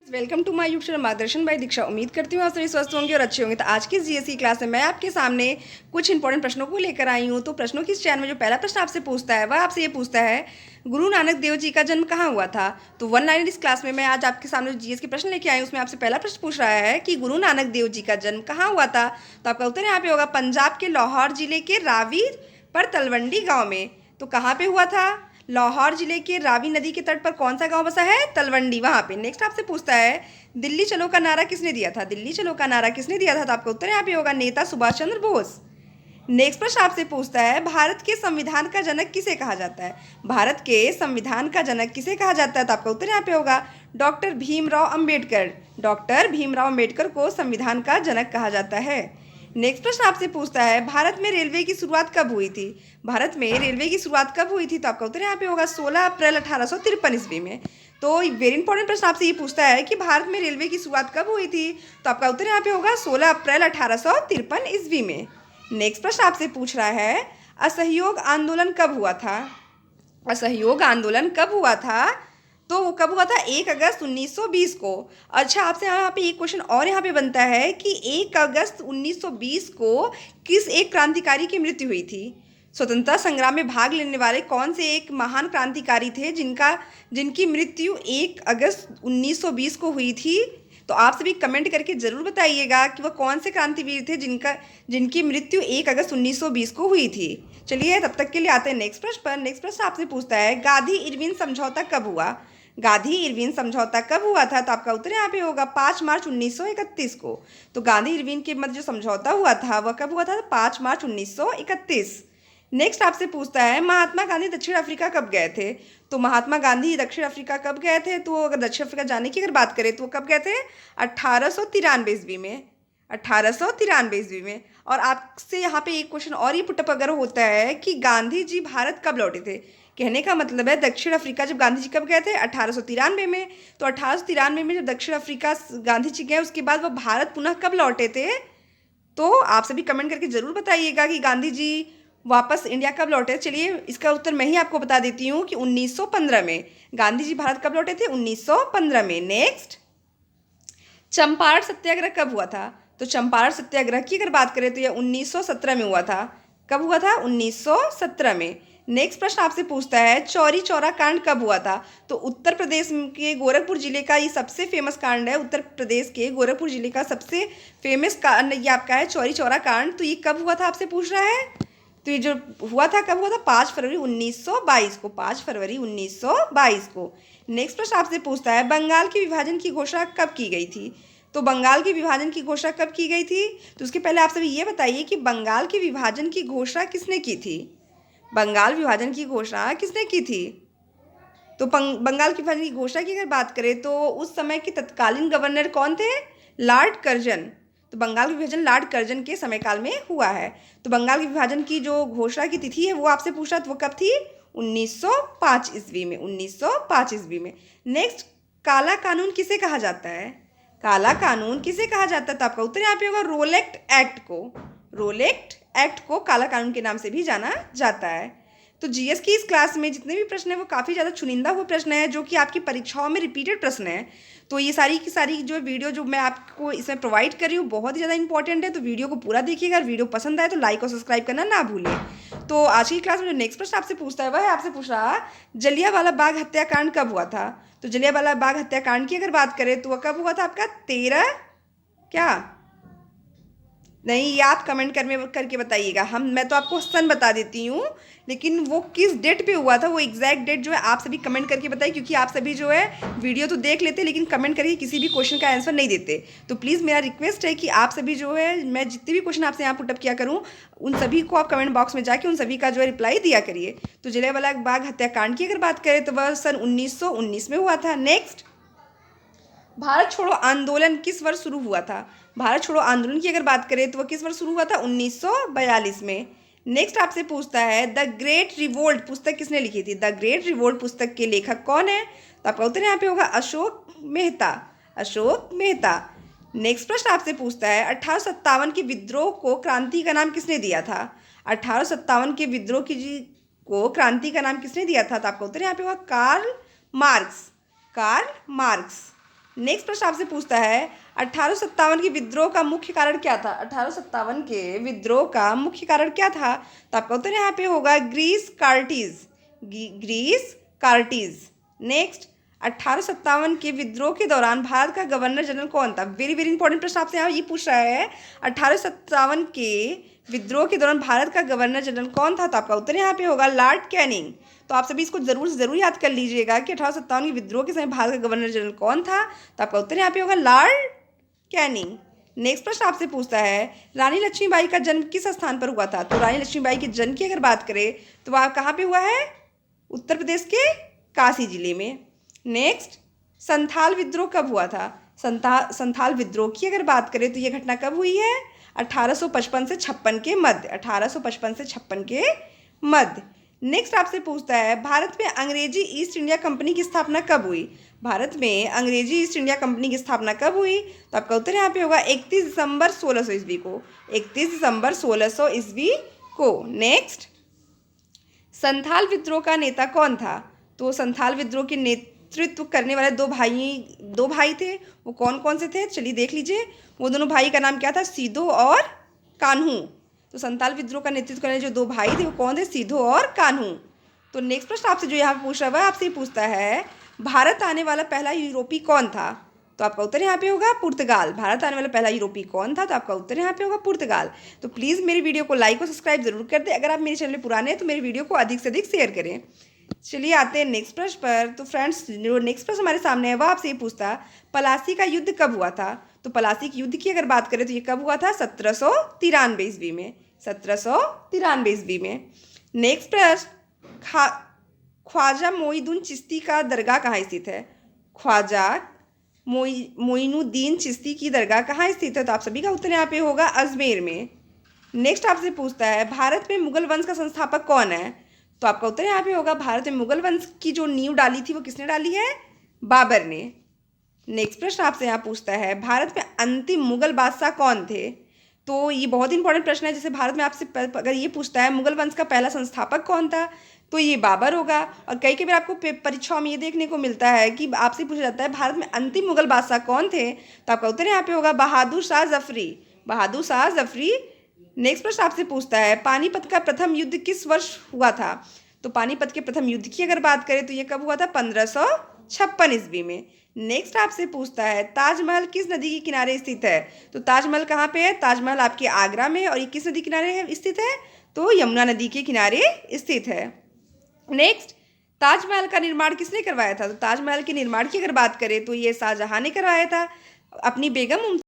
Welcome to my YouTube channel मार्गदर्शन by Diksha. उम्मीद करती हूँ आप सभी स्वस्थ होंगे और अच्छे होंगे। तो आज की जीएसई क्लास में मैं आपके सामने कुछ इंपॉर्टेंट प्रश्नों को लेकर आई हूँ। तो प्रश्नों की इस चैनल में जो पहला प्रश्न आपसे पूछता है वह आपसे ये पूछता है, गुरु नानक देव जी का जन्म कहाँ हुआ था। तो वन लाइन इस क्लास में मैं आज आपके सामने जो जीएस के प्रश्न लेके आई हूँ उसमें आपसे पहला प्रश्न पूछ रहा है कि गुरु नानक देव जी का जन्म कहाँ हुआ था। तो आपका उत्तर यहाँ पे होगा पंजाब के लाहौर जिले के रावी पर तलवंडी गाँव में। तो कहाँ पे हुआ था? लाहौर जिले के रावी नदी के तट पर कौन सा गांव बसा है? तलवंडी, वहां पे। नेक्स्ट आपसे पूछता है, दिल्ली चलो का नारा किसने दिया था? दिल्ली चलो का नारा किसने दिया था? तो आपका उत्तर यहाँ पे होगा नेता सुभाष चंद्र बोस। नेक्स्ट प्रश्न आपसे पूछता है, भारत के संविधान का जनक किसे कहा जाता है? भारत के संविधान का जनक किसे कहा जाता है? तो आपका उत्तर यहाँ पे होगा डॉक्टर भीमराव अंबेडकर। डॉक्टर भीमराव अंबेडकर को संविधान का जनक कहा जाता है। नेक्स्ट प्रश्न आपसे पूछता है, भारत में रेलवे की शुरुआत कब हुई थी? भारत में रेलवे की शुरुआत कब हुई थी? तो आपका उत्तर यहाँ पे होगा 16 अप्रैल 1853 ईस्वी में। तो वेरी इंपॉर्टेंट प्रश्न आपसे ये पूछता है कि भारत में रेलवे की शुरुआत कब हुई थी? तो आपका उत्तर यहाँ पे होगा 16 अप्रैल 1853 ईस्वी में। नेक्स्ट प्रश्न आपसे पूछ रहा है, असहयोग आंदोलन कब हुआ था? असहयोग आंदोलन कब हुआ था? तो वो कब हुआ था? 1 अगस्त 1920 को। अच्छा, आपसे यहाँ पे एक क्वेश्चन और यहाँ पे बनता है कि 1 अगस्त 1920 को किस एक क्रांतिकारी की मृत्यु हुई थी? स्वतंत्रता संग्राम में भाग लेने वाले कौन से एक महान क्रांतिकारी थे जिनकी मृत्यु 1 अगस्त 1920 को हुई थी? तो आप सभी कमेंट करके जरूर बताइएगा कि वह कौन से क्रांतिवीर थे जिनकी मृत्यु 1 अगस्त 1920 को हुई थी। चलिए तब तक के लिए आते हैं नेक्स्ट प्रश्न पर। नेक्स्ट प्रश्न आपसे पूछता है, गांधी इरविन समझौता कब हुआ? गांधी इरविन समझौता कब हुआ था? तो आपका उत्तर यहाँ पे होगा 5 मार्च 1931 को। तो गांधी इरविन के मध्य जो समझौता हुआ था वह कब हुआ था? 5 मार्च 1931। नेक्स्ट आपसे पूछता है, महात्मा गांधी दक्षिण अफ्रीका कब गए थे? तो महात्मा गांधी दक्षिण अफ्रीका कब गए थे? तो अगर दक्षिण अफ्रीका जाने की अगर बात करें तो वो कब गए थे? 1893 ईस्वी में। 1893 ईस्वी में। और आपसे यहाँ पे एक क्वेश्चन और ये पुटअप अगर होता है कि गांधी जी भारत कब लौटे थे? कहने का मतलब है दक्षिण अफ्रीका जब गांधी जी कब गए थे? 1893 में। तो 1893 में जब दक्षिण अफ्रीका गांधी जी गए उसके बाद वो भारत पुनः कब लौटे थे? तो आप सभी कमेंट करके जरूर बताइएगा कि गांधी जी वापस इंडिया कब लौटे। चलिए इसका उत्तर मैं ही आपको बता देती हूँ कि 1915 में। गांधी जी भारत कब लौटे थे? 1915 में। नेक्स्ट, चंपारण सत्याग्रह कब हुआ था? तो चंपारण सत्याग्रह की अगर बात करें तो यह 1917 में हुआ था। कब हुआ था? 1917 में। नेक्स्ट प्रश्न आपसे पूछता है, चौरी चौरा कांड कब हुआ था? तो उत्तर प्रदेश के गोरखपुर जिले का ये सबसे फेमस कांड है। उत्तर प्रदेश के गोरखपुर जिले का सबसे फेमस कांड ये आपका है चौरी चौरा कांड। तो ये कब हुआ था आपसे पूछ रहा है। तो ये जो हुआ था कब हुआ था? 5 फरवरी 1922 को। 5 फरवरी 1922 को। नेक्स्ट प्रश्न आपसे पूछता है, बंगाल के विभाजन की घोषणा कब की गई थी? तो बंगाल के विभाजन की घोषणा कब की गई थी? तो उसके पहले आप सभी ये बताइए कि बंगाल के विभाजन की घोषणा किसने की थी? बंगाल विभाजन की घोषणा किसने की थी? तो बंगाल के विभाजन की घोषणा की अगर बात करें तो उस समय के तत्कालीन गवर्नर कौन थे? Lord Curzon. तो बंगाल का विभाजन लॉर्ड कर्जन के समयकाल में हुआ है। तो बंगाल के विभाजन की जो घोषणा की तिथि है वो आपसे पूछ रहा था, वो कब थी? 1905 ईस्वी में। 1905 ईस्वी में। नेक्स्ट, काला कानून किसे कहा जाता है? काला कानून किसे कहा जाता है? तो आपका उत्तर यहाँ पे होगा रोलेक्ट एक्ट को। रोलेक्ट एक्ट को काला कानून के नाम से भी जाना जाता है। तो जीएस की इस क्लास में जितने भी प्रश्न हैं वो काफ़ी ज़्यादा चुनिंदा हुए प्रश्न हैं जो कि आपकी परीक्षाओं में रिपीटेड प्रश्न हैं। तो ये सारी की सारी जो वीडियो जो मैं आपको इसमें प्रोवाइड कर रही हूँ बहुत ही ज़्यादा इंपॉर्टेंट है। तो वीडियो को पूरा देखिएगा। अगर वीडियो पसंद आए तो लाइक और सब्सक्राइब करना ना भूलें। तो आज की क्लास में जो नेक्स्ट प्रश्न आपसे पूछता है वह है आपसे पूछ रहा, जलियांवाला बाग हत्याकांड कब हुआ था? तो जलियांवाला बाग हत्याकांड की अगर बात करें तो वह कब हुआ था आपका? 13 क्या नहीं, ये आप कमेंट करके बताइएगा। मैं तो आपको सन बता देती हूँ लेकिन वो किस डेट पे हुआ था वो एग्जैक्ट डेट जो है आप सभी कमेंट करके बताइए, क्योंकि आप सभी जो है वीडियो तो देख लेते लेकिन कमेंट करके किसी भी क्वेश्चन का आंसर नहीं देते। तो प्लीज़ मेरा रिक्वेस्ट है कि आप सभी जो है मैं जितने भी क्वेश्चन आपसे यहाँ पुटअप किया करूँ उन सभी को आप कमेंट बॉक्स में जाके उन सभी का जो है रिप्लाई दिया करिए। तो जलियांवाला बाग हत्याकांड की अगर बात करें तो वह सन 1919 में हुआ था। नेक्स्ट, भारत छोड़ो आंदोलन किस वर्ष शुरू हुआ था? भारत छोड़ो आंदोलन की अगर बात करें तो वह किस वर्ष शुरू हुआ था? 1942 में। नेक्स्ट आपसे पूछता है, द ग्रेट रिवोल्ट पुस्तक किसने लिखी थी? द ग्रेट रिवोल्ट पुस्तक के लेखक कौन है? तो आपका उत्तर यहाँ पे होगा अशोक मेहता। अशोक मेहता। नेक्स्ट प्रश्न आपसे पूछता है, 1857 के विद्रोह को क्रांति का नाम किसने दिया था? 1857 के विद्रोह को क्रांति का नाम किसने दिया था? तो आपका उत्तर यहाँ पे होगा Karl Marx. Karl Marx. Next प्रश्न आपसे पूछता है 1857 के विद्रोह का मुख्य कारण क्या था। 1857 के विद्रोह का मुख्य कारण क्या था। तो आपका उत्तर यहाँ पे होगा grease cartridge. Grease cartridge. Next 1857 के विद्रोह के दौरान भारत का गवर्नर जनरल कौन था। वेरी वेरी इंपॉर्टेंट प्रश्न आपसे यहाँ ये पूछ रहा है 1857 के विद्रोह के दौरान भारत का गवर्नर जनरल कौन था। तो आपका उत्तर यहाँ पे होगा लॉर्ड कैनिंग। तो आप सभी इसको जरूर से जरूर याद कर लीजिएगा कि 1857 के विद्रोह के समय भारत का गवर्नर जनरल कौन था। तो आपका उत्तर यहाँ पे होगा लॉर्ड कैनिंग। नेक्स्ट प्रश्न आपसे पूछता है रानी लक्ष्मीबाई का जन्म किस स्थान पर हुआ था। तो रानी लक्ष्मीबाई के जन्म की अगर बात करें तो वह कहाँ पे हुआ है, उत्तर प्रदेश के काशी जिले में। नेक्स्ट संथाल विद्रोह कब हुआ था। संथाल विद्रोह की अगर बात करें तो ये घटना कब हुई है, 1855 से 56 के मध्य। 1855 से 56 के मध्य। नेक्स्ट आपसे पूछता है भारत में अंग्रेजी ईस्ट इंडिया कंपनी की स्थापना कब हुई। भारत में अंग्रेजी ईस्ट इंडिया कंपनी की स्थापना कब हुई। तो आपका उत्तर यहाँ पे होगा 31 दिसंबर 1600 ईस्वी को। 31 दिसंबर 1600 ईस्वी को। नेक्स्ट संथाल विद्रोह का नेता कौन था। तो संथाल विद्रोह के नेतृत्व करने वाले दो भाई थे। वो कौन कौन से थे, चलिए देख लीजिए। वो दोनों भाई का नाम क्या था, सीधो और कान्हू। तो संथाल विद्रोह का नेतृत्व करने जो दो भाई थे वो कौन थे, सीधो और कान्हू। तो नेक्स्ट प्रश्न आपसे जो यहाँ पे पूछ रहा है वह आपसे पूछता है भारत आने वाला पहला यूरोपी कौन था। तो आपका उत्तर यहाँ पे होगा पुर्तगाल। भारत आने वाला पहला यूरोपी कौन था। तो आपका उत्तर यहाँ पे होगा पुर्तगाल। तो प्लीज़ मेरी वीडियो को लाइक और सब्सक्राइब जरूर कर दें। अगर आप मेरे चैनल में पुराने हैं तो मेरी वीडियो को अधिक से अधिक शेयर करें। चलिए आते हैं नेक्स्ट प्रश्न पर। तो फ्रेंड्स जो नेक्स्ट प्रश्न हमारे सामने है वह आपसे ये पूछता पलासी का युद्ध कब हुआ था। तो पलासी के युद्ध की अगर बात करें तो ये कब हुआ था, 1793 ईस्वी में। 1793 ईस्वी में। नेक्स्ट प्रश्न ख्वाजा मोइनुद्दीन चिश्ती का दरगाह कहाँ स्थित है। ख्वाजा मोइनुद्दीन चिश्ती की दरगाह कहाँ स्थित है। तो आप सभी का उत्तर यहाँ पे होगा अजमेर में। नेक्स्ट आपसे पूछता है भारत में मुगल वंश का संस्थापक कौन है। तो आपका उत्तर यहाँ पे होगा भारत में मुगल वंश की जो नींव डाली थी वो किसने डाली है, बाबर ने। नेक्स्ट प्रश्न आपसे यहाँ पूछता है भारत में अंतिम मुगल बादशाह कौन थे। तो ये बहुत इंपॉर्टेंट प्रश्न है। जैसे भारत में आपसे अगर ये पूछता है मुगल वंश का पहला संस्थापक कौन था तो ये बाबर होगा। और कई बार आपको परीक्षाओं में ये देखने को मिलता है कि आपसे पूछा जाता है भारत में अंतिम मुगल बादशाह कौन थे। तो आपका उत्तर यहाँ पे होगा बहादुर शाह जफरी। बहादुर शाह जफरी। नेक्स्ट प्रश्न आपसे पूछता है पानीपत का प्रथम युद्ध किस वर्ष हुआ था। तो पानीपत के प्रथम युद्ध की अगर बात करें तो ये कब हुआ था, 1556 ईस्वी में। नेक्स्ट आपसे पूछता है ताजमहल किस नदी के किनारे स्थित है। तो ताजमहल कहाँ पे है, ताजमहल आपके आगरा में। और ये किस नदी किनारे स्थित है, तो यमुना नदी के किनारे स्थित है। नेक्स्ट ताजमहल का निर्माण किसने करवाया था। तो ताजमहल के निर्माण की अगर बात करें तो ये शाहजहां ने करवाया था अपनी बेगम